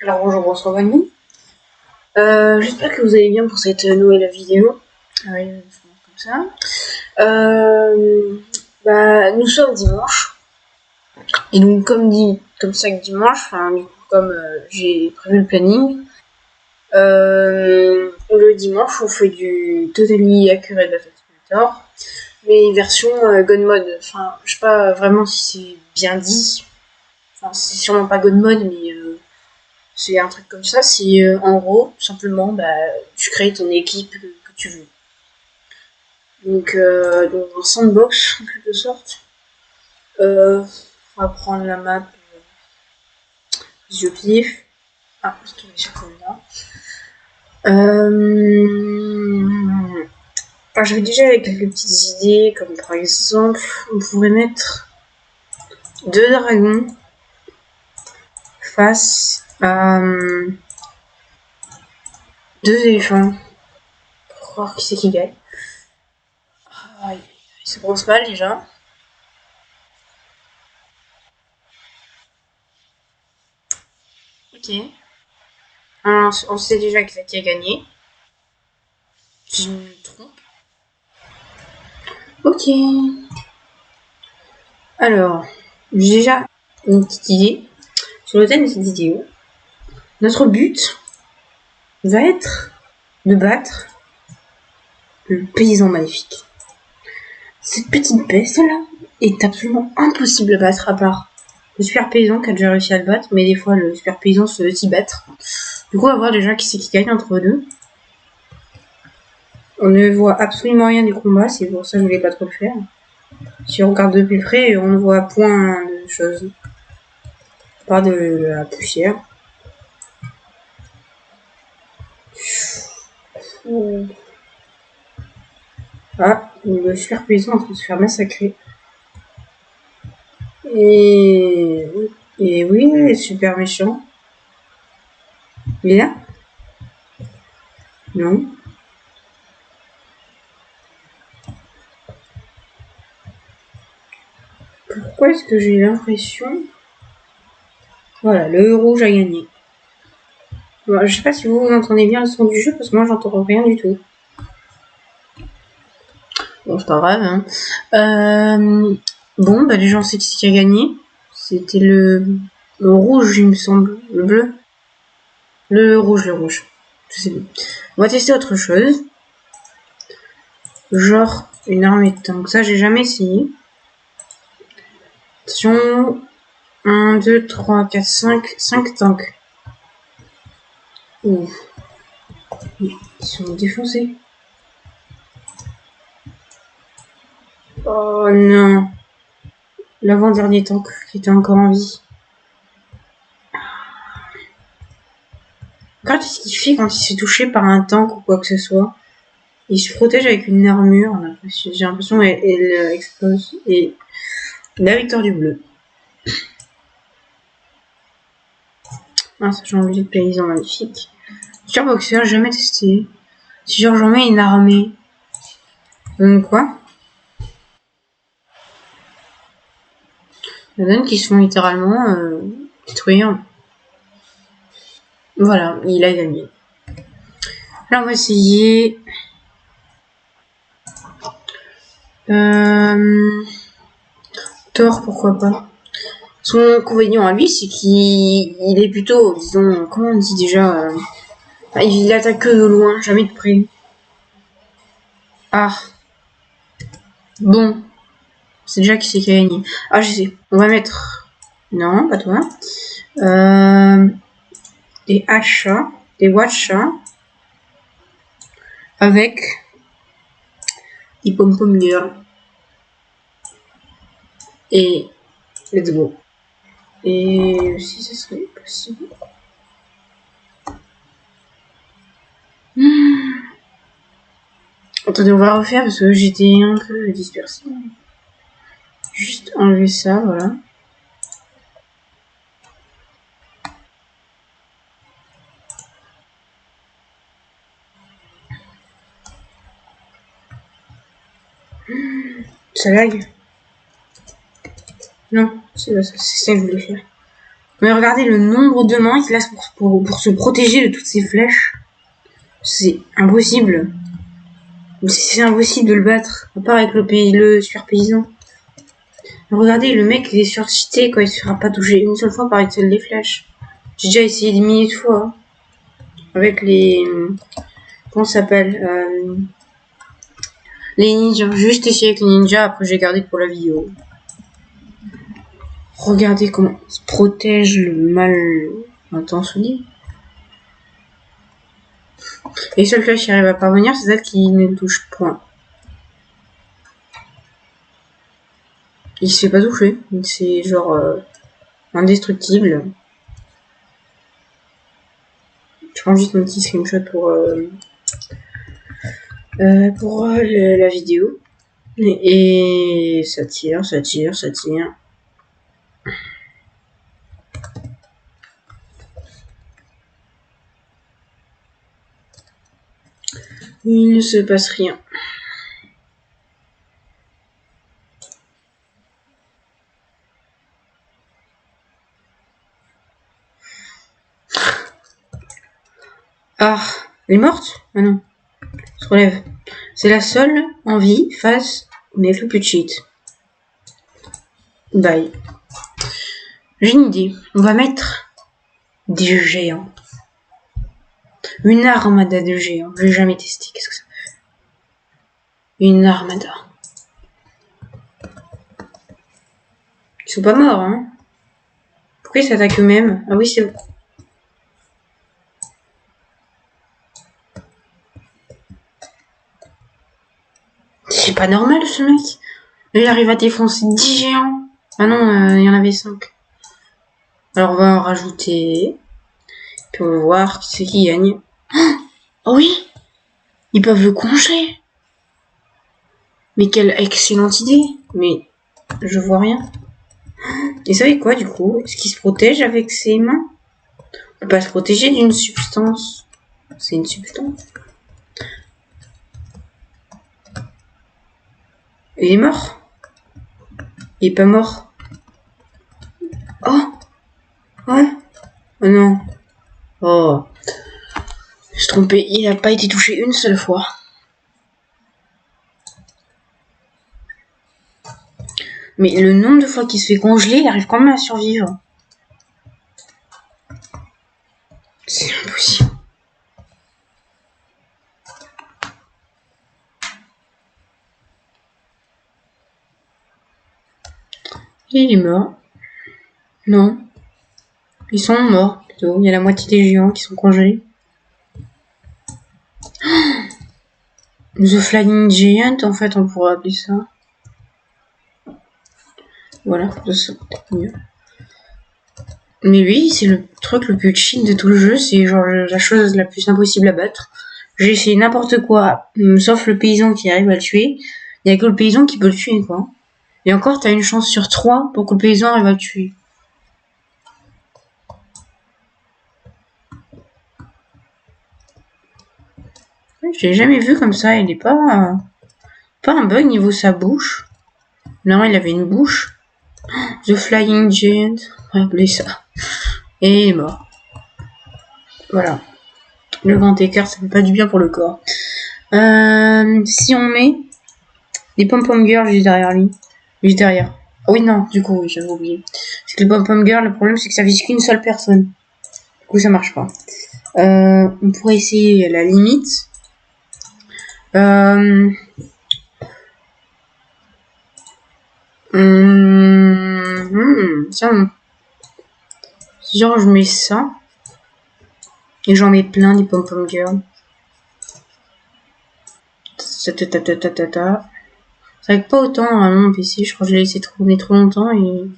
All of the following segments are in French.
Alors bonjour, bonsoir à nous. J'espère que vous allez bien pour cette nouvelle vidéo. Ah oui, comme ça. Nous sommes dimanche. Et donc comme chaque dimanche, comme j'ai prévu le planning, le dimanche on fait du Totally Accurate Data Simulator, mais version God Mode. Enfin, je sais pas vraiment si c'est bien dit. Enfin, c'est sûrement pas God Mode, mais c'est un truc comme ça. C'est en gros, simplement, tu crées ton équipe que tu veux. Donc, dans un sandbox, en quelque sorte. On va prendre la map Pif. Ah, c'est tombé sur celle-là. J'avais déjà quelques petites idées, comme par exemple, on pourrait mettre 2 dragons face à 2 éléphants pour voir qui c'est qui gagne. Ah, il se brosse mal déjà. Ok. On sait déjà qui a gagné. Si je me trompe. Ok. Alors, j'ai déjà une petite idée sur le thème de cette vidéo. Notre but va être de battre le paysan maléfique. Cette petite bête-là est absolument impossible à battre à part le super paysan qui a déjà réussi à le battre, mais des fois le super paysan se laisse y battre. Du coup, on va voir déjà qui c'est qui gagne entre eux deux. On ne voit absolument rien du combat, c'est pour ça que je voulais pas trop le faire. Si on regarde de plus près, on ne voit point de choses. Pas de la poussière. Ah, le super paysan est en train de se faire massacrer. Et oui, il est super méchant. Il est là? Non. Pourquoi est-ce que j'ai l'impression... Voilà, le rouge a gagné. Bon, je sais pas si vous entendez bien le son du jeu, parce que moi j'entends rien du tout. Bon, c'est pas grave, hein. Bon, les gens savent qui a gagné. C'était le rouge, il me semble. Le bleu. Le rouge. Je sais plus. On va tester autre chose. Genre une armée de tanks. Ça, j'ai jamais essayé. Attention. 1, 2, 3, 4, 5 tanks. Ouh. Ils sont défoncés. Oh non. L'avant-dernier tank qui était encore en vie. Regarde ce qu'il fait quand il s'est touché par un tank ou quoi que ce soit. Il se protège avec une armure. J'ai l'impression qu'elle explose. Et la victoire du bleu. Ah, ça j'ai envie de paysan magnifique. Surboxer, jamais testé. Si genre j'en mets une armée. Donc quoi? Ça donne qu'ils se font littéralement détruire. Voilà, il a gagné. Là on va essayer. Thor, pourquoi pas. Son inconvénient à lui, c'est qu'il est plutôt, disons, comment on dit déjà, il attaque que de loin, jamais de près. Ah, bon, c'est déjà qui c'est qui a gagné. Ah, je sais, on va mettre, non, pas toi, des achats, des watchas, avec des pom-pom girls. Et let's go. Et si ce serait possible. Attendez, on va refaire parce que j'étais un peu dispersée. Juste enlever ça, voilà. Ça lag. Non, c'est ça que je voulais faire. Mais regardez le nombre de mains qu'il a pour se protéger de toutes ces flèches. C'est impossible. C'est impossible de le battre. À part avec le super paysan. Regardez, le mec il est surcité quand il se fera pas toucher une seule fois par une seule des flèches. J'ai déjà essayé des milliers de fois. Hein. Avec les... Comment ça s'appelle les ninjas. J'ai juste essayé avec les ninjas, après j'ai gardé pour la vidéo. Regardez comment il se protège le mal intentionné. Les seules flèches qui arrivent à parvenir, c'est celles qui ne touchent point. Il se fait pas toucher. C'est genre indestructible. Je prends juste mon petit screenshot pour la vidéo. Et ça tire, ça tire, ça tire. Il ne se passe rien. Ah, elle est morte? Ah non. Se relève. C'est la seule en vie face au plus petite. Bye. J'ai une idée. On va mettre des géants. Une armada de géants. Je l'ai jamais testé. Qu'est-ce que ça fait? Une armada. Ils sont pas morts, hein? Pourquoi ils s'attaquent eux-mêmes? Ah oui, c'est bon. C'est pas normal, ce mec. Il arrive à défoncer 10 géants. Ah non, il y en avait 5. Alors, on va en rajouter. Puis on va voir qui c'est qui gagne. Oh oui! Ils peuvent le congeler. Mais quelle excellente idée. Mais je vois rien. Et ça fait quoi, du coup? Est-ce qu'il se protège avec ses mains? On peut pas se protéger d'une substance. C'est une substance. Il est mort? Il est pas mort? Oh! Ouais? Oh non. Oh. Je suis trompé. Il a pas été touché une seule fois. Mais le nombre de fois qu'il se fait congeler, il arrive quand même à survivre. C'est impossible. Il est mort. Non. Ils sont morts, plutôt. Il y a la moitié des géants qui sont congelés. The Flying Giant, en fait, on pourrait appeler ça. Voilà, ça mieux. Mais oui, c'est le truc le plus cheat de tout le jeu. C'est genre la chose la plus impossible à battre. J'ai essayé n'importe quoi, sauf le paysan qui arrive à le tuer. Il n'y a que le paysan qui peut le tuer, quoi. Et encore, t'as une chance sur 3 pour que le paysan arrive à le tuer. Je l'ai jamais vu comme ça. Il est pas un bug niveau sa bouche. Non, il avait une bouche. The Flying Giant. On va appeler ça. Et il est mort. Voilà. Le grand écart, ça fait pas du bien pour le corps. Si on met les pom-pom girls juste derrière lui. Juste derrière. Ah oui, non, du coup, oui, j'avais oublié. C'est que les pom-pom girls, le problème, c'est que ça vise qu'une seule personne. Du coup, ça marche pas. On pourrait essayer la limite. Tiens. Genre, je mets ça. Et j'en mets plein des pom-pom girls. Ça avec pas autant à mon PC, je crois que je l'ai laissé tourner trop longtemps et...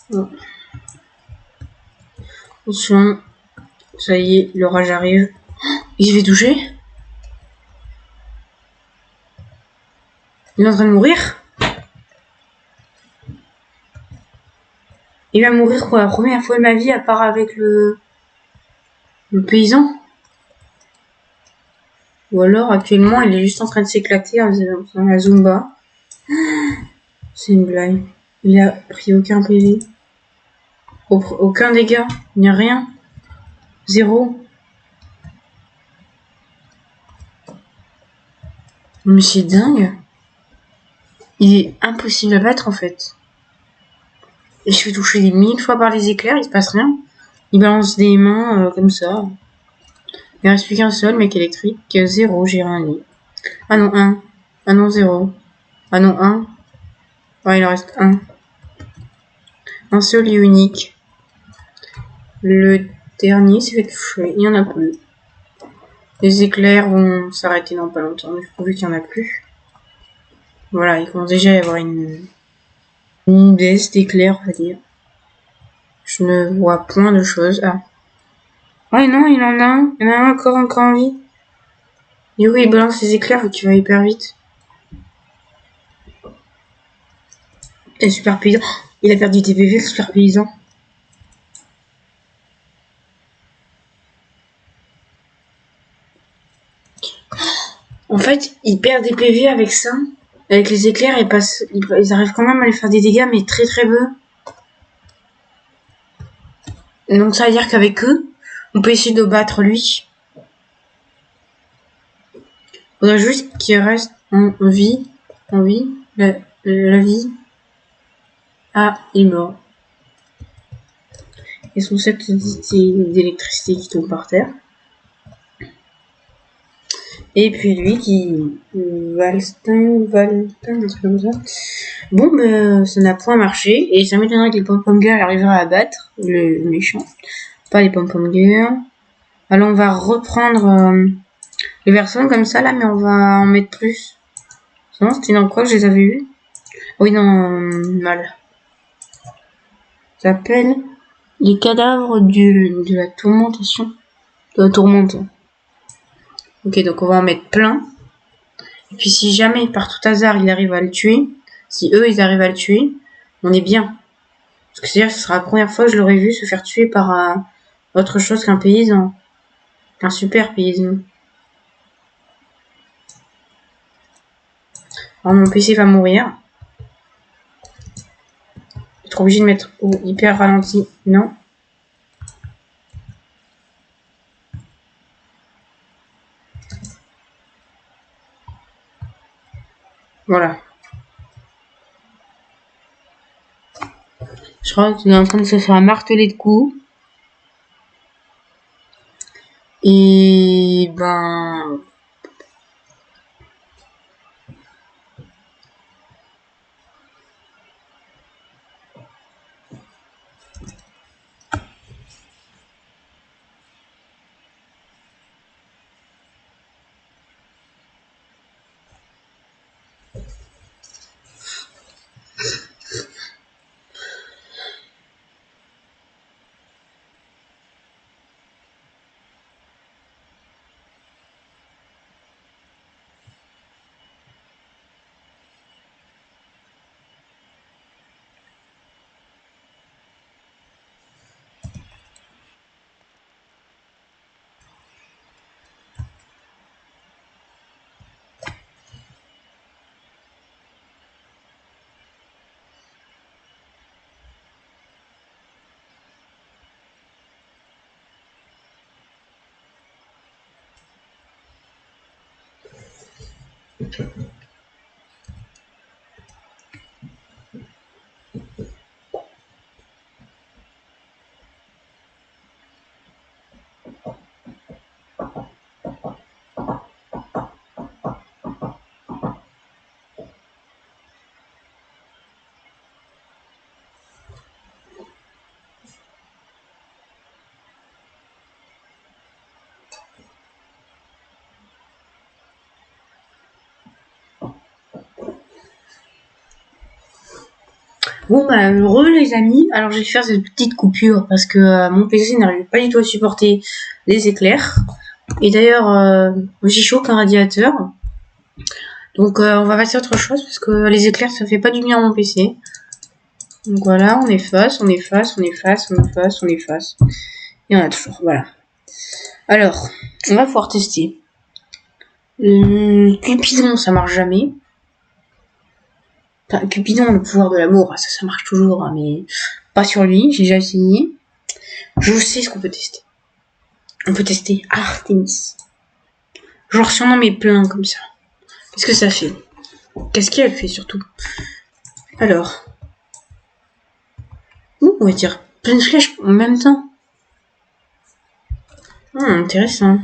Bon. Attention. Ça y est, l'orage arrive. Il se fait toucher. Il est en train de mourir. Il va mourir pour la première fois de ma vie, à part avec le paysan. Ou alors, actuellement, il est juste en train de s'éclater en faisant la Zumba. C'est une blague. Il a pris aucun PV. Aucun dégât. Il n'y a rien. 0. Mais c'est dingue. Il est impossible à battre en fait. Et je fais toucher des 1000 fois par les éclairs, il se passe rien. Il balance des mains comme ça. Il reste plus qu'un seul mec électrique. 0, j'ai rien dit. Ah non, 1. Ah non, 0. Ah non, 1. Ouais, il en reste 1. Un seul et unique. Le dernier s'est fait toucher. Il n'y en a plus. Les éclairs vont s'arrêter dans pas longtemps. Du coup, vu qu'il n'y en a plus. Voilà, il commence déjà à y avoir une baisse d'éclairs, on va dire. Je ne vois point de choses. Ah. Ouais, non, il en a un. Il y en a un encore en vie. Du coup, il balance les éclairs, faut qu'il va hyper vite. Et super paysan. Il a perdu des PV, le super paysan. En fait, il perd des PV avec ça. Avec les éclairs, ils arrivent quand même à lui faire des dégâts, mais très très peu. Donc ça veut dire qu'avec eux, on peut essayer de battre lui. Faudrait juste qu'il reste en vie. En vie. La vie. Ah, il est mort. Et son set d'électricité qui tombe par terre. Et puis lui qui... Valstein, un truc comme ça. Bon, ben, ça n'a point marché. Et ça m'étonnerait que les pom-pom girls arriveraient à battre le méchant. Pas les pom-pom girls. Alors on va reprendre les versions comme ça là, mais on va en mettre plus. Sinon, c'était dans quoi que je les avais eues? Oui, dans mal. Ça s'appelle les cadavres de la tourmentation. De la tourmente. Ok, donc on va en mettre plein. Et puis si jamais, par tout hasard, il arrive à le tuer, si eux, ils arrivent à le tuer, on est bien. Parce que c'est-à-dire que ce sera la première fois que je l'aurais vu se faire tuer par autre chose qu'un paysan. Un super paysan. Alors mon PC va mourir. Je vais être obligé de mettre au hyper ralenti. Non. Voilà. Je crois qu'il est en train de se faire marteler de coups. Et ben... Bon bah heureux les amis, alors je vais faire cette petite coupure parce que mon PC n'arrive pas du tout à supporter les éclairs. Et d'ailleurs, j'ai chaud qu'un radiateur. Donc on va passer à autre chose parce que les éclairs ça fait pas du bien à mon PC. Donc voilà, on efface, on efface, on efface, on efface, on efface. Et on a toujours, voilà. Alors, on va pouvoir tester. Cupidon, ça marche jamais. Enfin, Cupidon, le pouvoir de l'amour, ça marche toujours, hein, mais Pas sur lui, j'ai déjà essayé. Je sais ce qu'on peut tester. On peut tester Artemis. Genre surnommer plein comme ça. Qu'est-ce que ça fait? Qu'est-ce qu'elle fait surtout? Alors. On va dire plein de flèches en même temps. Intéressant.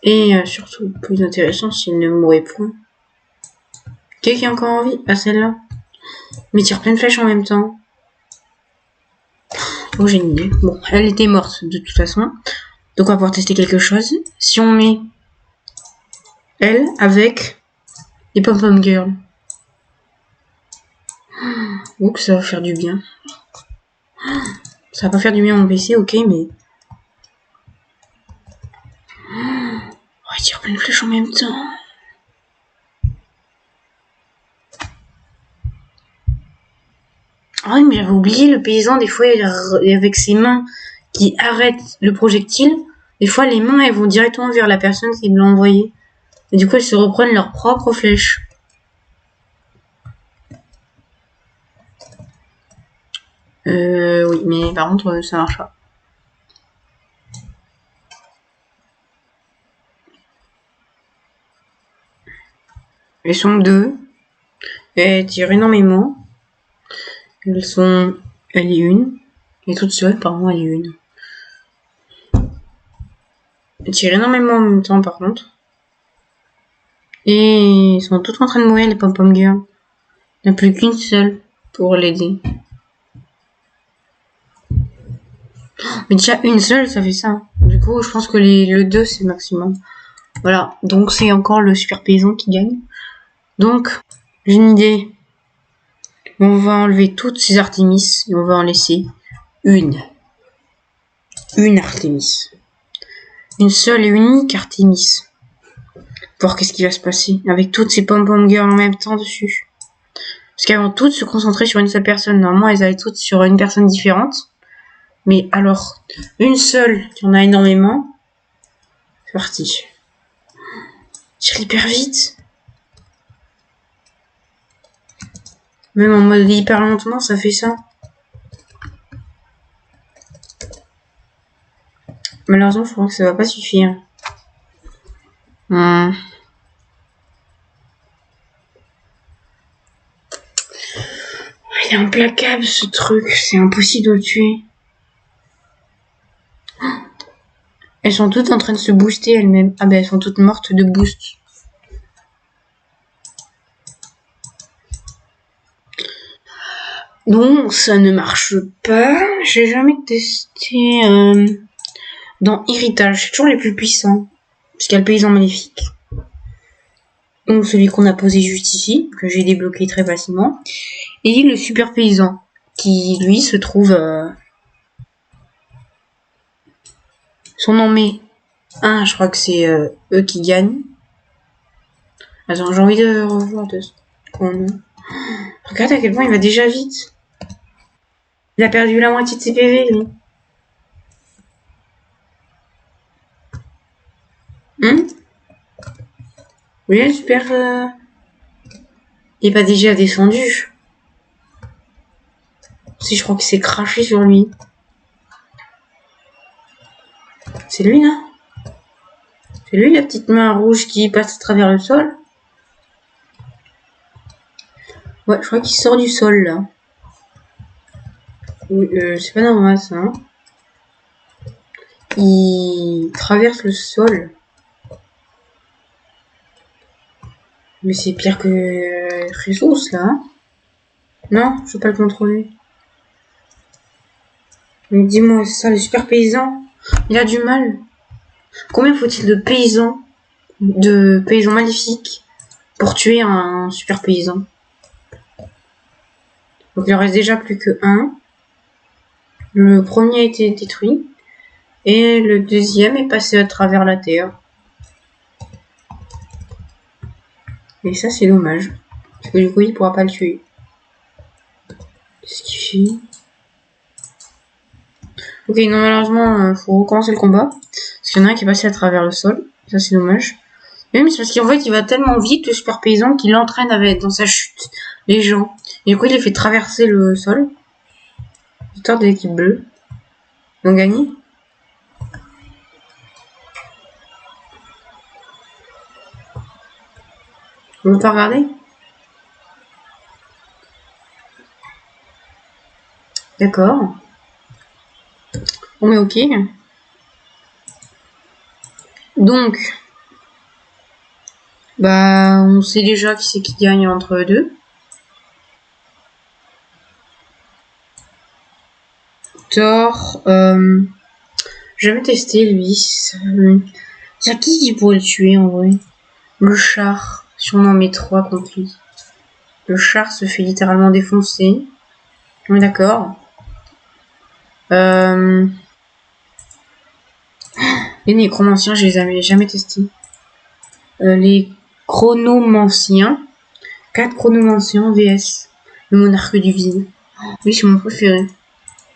Et surtout, plus intéressant s'il ne mourait point. Quelqu'un a encore envie? Ah, celle-là. Mais tire plein de flèches en même temps. Oh, j'ai une idée. Bon, elle était morte de toute façon. Donc on va pouvoir tester quelque chose. Si on met elle avec les pom-pom girls. Oh, que ça va faire du bien. Ça va pas faire du bien à mon PC, ok, mais... On va tirer plein de flèches en même temps. Ah oui, mais j'avais oublié, le paysan, des fois, avec ses mains qui arrêtent le projectile, des fois, les mains, elles vont directement vers la personne qui l'a envoyé. Et du coup, elles se reprennent leurs propres flèches. Oui, mais par contre, ça marche pas. Elles sont deux. Elles tirent énormément. Elle est une. Elle est toute seule, pardon, elle est une. Elles tirent énormément en même temps, par contre. Et ils sont toutes en train de mourir, les pom-pom girls. Il n'y a plus qu'une seule pour l'aider. Mais déjà, une seule, ça fait ça. Du coup, je pense que le 2, c'est le maximum. Voilà, donc c'est encore le super paysan qui gagne. Donc, j'ai une idée. On va enlever toutes ces Artemis et on va en laisser une. Une Artemis. Une seule et unique Artemis. Voir qu'est-ce qui va se passer avec toutes ces pom-pom girls en même temps dessus. Parce qu'elles vont toutes se concentrer sur une seule personne. Normalement, elles allaient toutes sur une personne différente. Mais alors, une seule, qui en a énormément. C'est parti. Tire hyper vite. Même en mode hyper lentement, ça fait ça. Malheureusement, je crois que ça va pas suffire. Il est implacable ce truc, c'est impossible de le tuer. Elles sont toutes en train de se booster elles-mêmes. Ah ben elles sont toutes mortes de boost. Donc ça ne marche pas. J'ai jamais testé dans héritage. C'est toujours les plus puissants. Parce qu'il y a le paysan maléfique. Donc celui qu'on a posé juste ici, que j'ai débloqué très facilement. Et le super paysan, qui lui se trouve... Son nom met 1, je crois que c'est eux qui gagnent. Attends, j'ai envie de revoir deux secondes. Regarde à quel point il va déjà vite. Il a perdu la moitié de ses PV, lui. Oui, super. Il est pas déjà descendu. Si, je crois qu'il s'est craché sur lui. C'est lui, là? C'est lui, la petite main rouge qui passe à travers le sol? Ouais, je crois qu'il sort du sol, là. Oui, c'est pas normal, ça. Hein. Il traverse le sol. Mais c'est pire que Jesus, là. Hein. Non, je peux pas le contrôler. Mais dis-moi, c'est ça, le super paysan. Il a du mal. Combien faut-il de paysans maléfiques pour tuer un super paysan? Donc il en reste déjà plus que un. Le premier a été détruit. Et le deuxième est passé à travers la terre. Et ça c'est dommage. Parce que du coup il pourra pas le tuer. Qu'est-ce qu'il fait? Ok, non malheureusement faut recommencer le combat. Parce qu'il y en a un qui est passé à travers le sol. Ça c'est dommage. Même c'est parce qu'en fait il va tellement vite le super paysan qu'il entraîne avec dans sa chute les gens. Et du coup, il les fait traverser le sol. Victoire de l'équipe bleue. Ils ont gagné. On peut pas regarder. D'accord. On met OK. Donc, bah, on sait déjà qui c'est qui gagne entre eux deux. Thor, jamais testé lui. C'est qui pourrait le tuer en vrai? Le char. Si on en met 3 contre lui. Le char se fait littéralement défoncer. On est d'accord. Les nécromanciens, je les avais jamais testés. Les chronomanciens. 4 chronomanciens vs. Le monarque du vide. Oui, c'est mon préféré.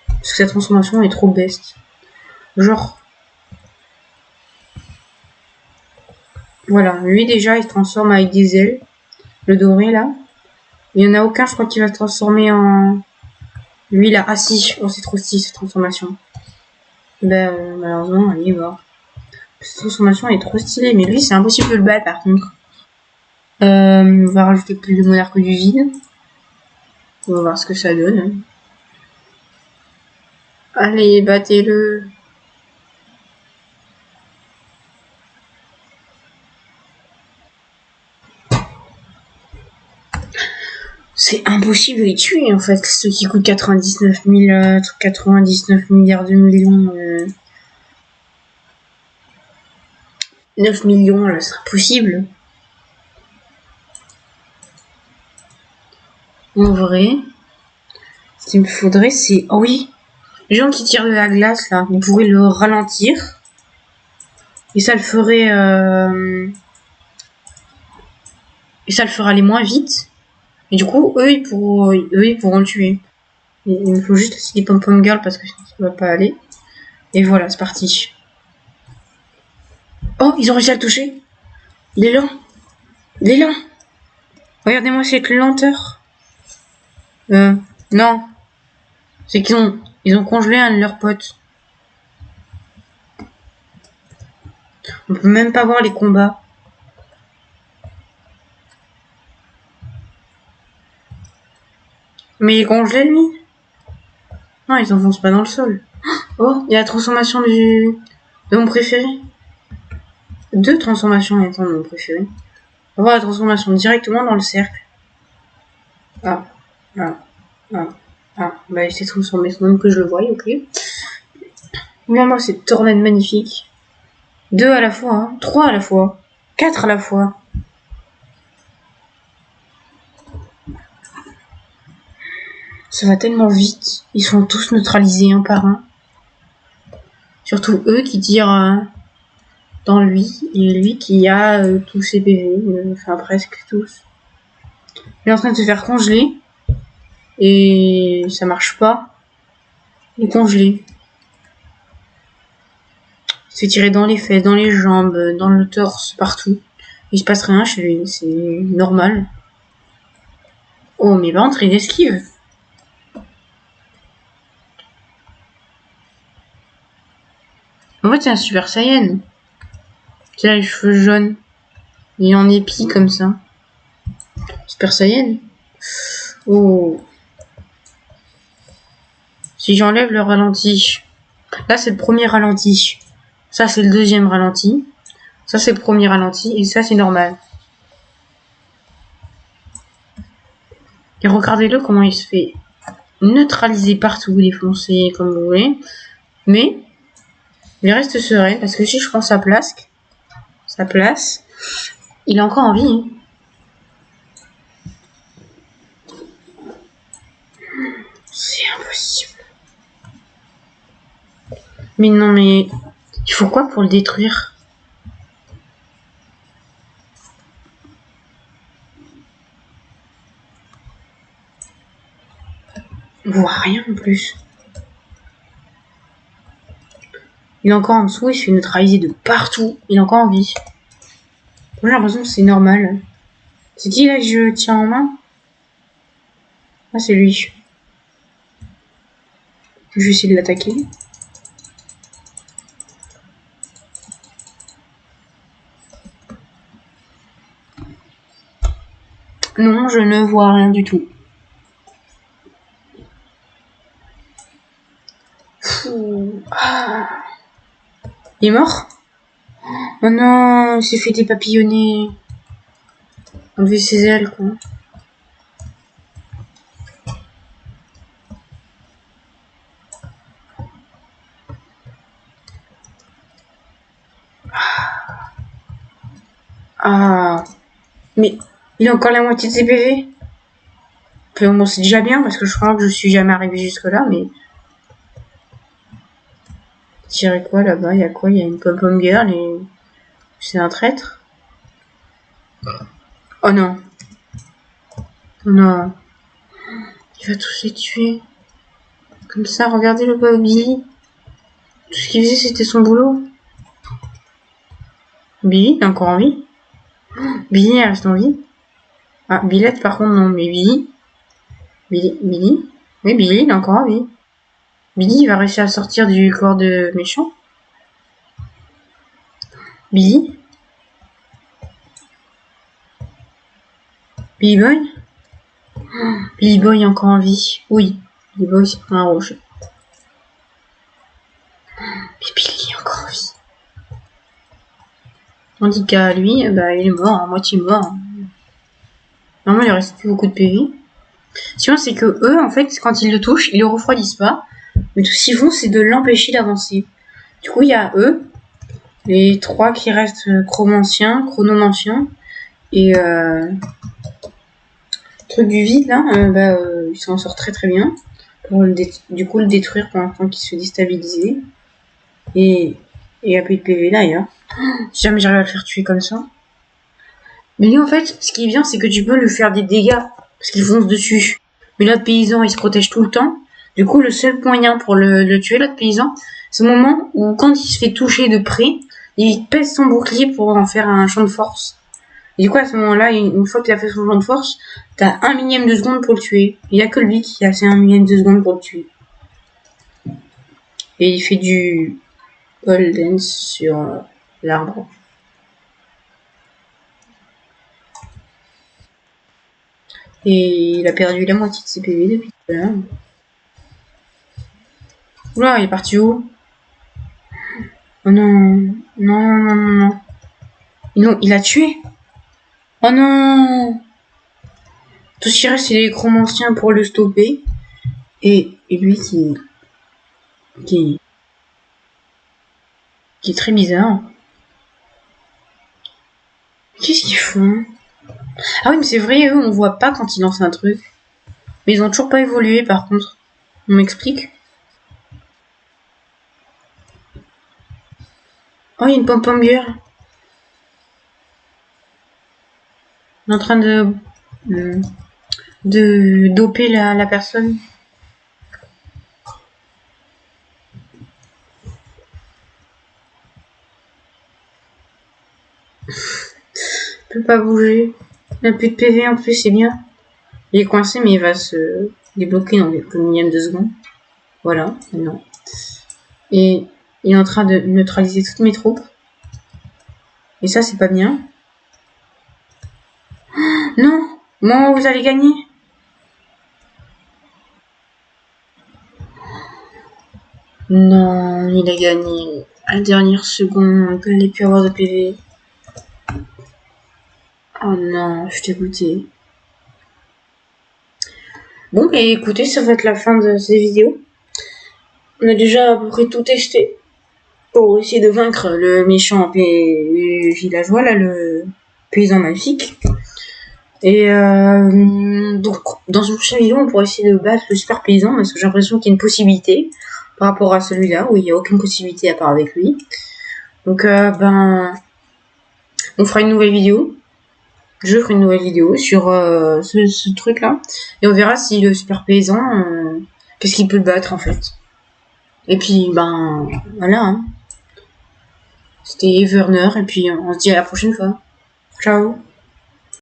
Parce que sa transformation est trop best. Genre. Voilà, lui déjà il se transforme avec des ailes. Le doré là. Il y en a aucun, je crois, qui va se transformer en. Lui là, ah si, oh c'est trop stylé cette transformation. Ben malheureusement, il est mort. Cette transformation est trop stylée, mais lui c'est impossible de le battre par contre. On va rajouter plus de monarque du vide. On va voir ce que ça donne. Allez, battez-le. C'est impossible de les tuer en fait, ceux qui coûtent 99 milliards de millions. 9 millions, là, c'est impossible. En vrai, ce qu'il me faudrait, c'est... Oh oui, les gens qui tirent de la glace, là, on pourrait le ralentir. Et ça le ferait... Et ça le fera aller moins vite. Et du coup, eux, ils pourront le tuer. Et il me faut juste aussi des pom-pom girls parce que sinon ça va pas aller. Et voilà, c'est parti. Oh, ils ont réussi à le toucher. Il est lent. Il est lent. Regardez-moi cette lenteur. Non. C'est ils ont congelé un de leurs potes. On peut même pas voir les combats. Mais il est congelé, lui? Non, ils s'enfoncent pas dans le sol. Oh, il y a la transformation de mon préféré. 2 transformations étant de mon préféré. On va voir la transformation directement dans le cercle. Ah. Bah, il s'est transformé sans même que je le voie, ok. Regarde-moi cette tornade magnifique. 2 à la fois, hein. 3 à la fois. 4 à la fois. Ça va tellement vite. Ils sont tous neutralisés un par un. Surtout eux qui tirent dans lui. Et lui qui a tous ses PV. Enfin, presque tous. Il est en train de se faire congeler. Et ça marche pas. Il est congelé. Il se fait tirer dans les fesses, dans les jambes, dans le torse, partout. Il se passe rien chez lui. C'est normal. Oh, mais par contre, il esquive. En fait, c'est un Super Saiyan. Tu as les cheveux jaunes. Il est en épi comme ça. Super Saiyan. Oh. Si j'enlève le ralenti. Là, c'est le premier ralenti. Ça, c'est le deuxième ralenti. Ça, c'est le premier ralenti. Et ça, c'est normal. Et regardez-le comment il se fait neutraliser partout, défoncer comme vous voulez. Mais il reste serein parce que si je prends sa place, il est encore en vie. Hein. C'est impossible. Mais non, mais il faut quoi pour le détruire? On voit rien en plus. Il est encore en dessous, il se fait neutraliser de partout. Il est encore en vie. J'ai l'impression que c'est normal. C'est qui là que je tiens en main? Ah, c'est lui. Je vais essayer de l'attaquer. Non, je ne vois rien du tout. Ah. Il est mort? Oh non, il s'est fait dépapillonner. Enlever ses ailes, quoi. Ah. Mais il a encore la moitié de ses PV. Bon, c'est déjà bien parce que je crois que je suis jamais arrivé jusque là, mais. Tirer quoi là-bas? Il y a quoi? Il y a une pom-pom girl et. C'est un traître? Oh non. Oh non. Il va tous les tuer. Comme ça, regardez le pauvre Billy. Tout ce qu'il faisait, c'était son boulot. Billy, il est encore en vie. Billy, il reste en vie. Ah, Billette, par contre, non, mais Billy. Billy. Oui, Billy, il est encore en vie. Billy, il va réussir à sortir du corps de méchant. Billy. Billy Boy. Billy Boy est encore en vie. Oui. Billy Boy, c'est pas un rouge. Mais Billy est encore en vie. Tandis qu'à lui, bah, il est mort, à moitié mort. Normalement, il reste plus beaucoup de PV. Sinon, c'est que eux, en fait, quand ils le touchent, ils le refroidissent pas. Mais tout ce qu'ils font, c'est de l'empêcher d'avancer. Du coup, il y a eux, les 3 qui restent chronomanciens, et truc du vide là, il s'en sort très très bien pour du coup le détruire pendant qu'il se déstabiliser et il n'y a plus de PV d'ailleurs. Si jamais j'arrive à le faire tuer comme ça. Mais lui en fait, ce qui est bien, c'est que tu peux lui faire des dégâts parce qu'il fonce dessus. Mais l'autre paysan, il se protège tout le temps. Du coup, le seul moyen pour le tuer, l'autre paysan, c'est au moment où quand il se fait toucher de près, il pèse son bouclier pour en faire un champ de force. Et du coup, à ce moment-là, une fois qu'il a fait son champ de force, t'as 1 millième de seconde pour le tuer. Il n'y a que lui qui a assez 1 millième de seconde pour le tuer. Et il fait du pole dance sur l'arbre. Et il a perdu la moitié de ses PV depuis tout à l'heure. Oula, il est parti où? Oh non. Non. Non, il a tué. Oh non. Tout ce qui reste, c'est les chromanciens pour le stopper. Et lui qui est très bizarre. Qu'est-ce qu'ils font? Ah oui, mais c'est vrai, eux, on voit pas quand ils lancent un truc. Mais ils ont toujours pas évolué, par contre. On m'explique? Oh, il y a une pom-pom girl. On est en train de doper la personne. Il peut pas bouger. Il n'a plus de PV en plus, c'est bien. Il est coincé, mais il va se débloquer dans quelques millièmes de seconde. Voilà, maintenant. Et il est en train de neutraliser toutes mes troupes. Et ça, c'est pas bien. Non! Bon, vous allez gagner. Non, il a gagné. À la dernière seconde, il n'allait plus avoir de PV. Oh non, je suis dégoûtée. Bon, bah écoutez, ça va être la fin de cette vidéo. On a déjà à peu près tout testé pour essayer de vaincre le méchant villageois, là, le paysan magique. Et donc, dans une prochaine vidéo, on pourra essayer de battre le super paysan, parce que j'ai l'impression qu'il y a une possibilité par rapport à celui-là, où il n'y a aucune possibilité à part avec lui. Donc, on fera une nouvelle vidéo. Je ferai une nouvelle vidéo sur ce truc-là. Et on verra si le super paysan, qu'est-ce qu'il peut battre, en fait. Et puis, voilà. Hein. C'était Everner, et puis on se dit à la prochaine fois. Ciao.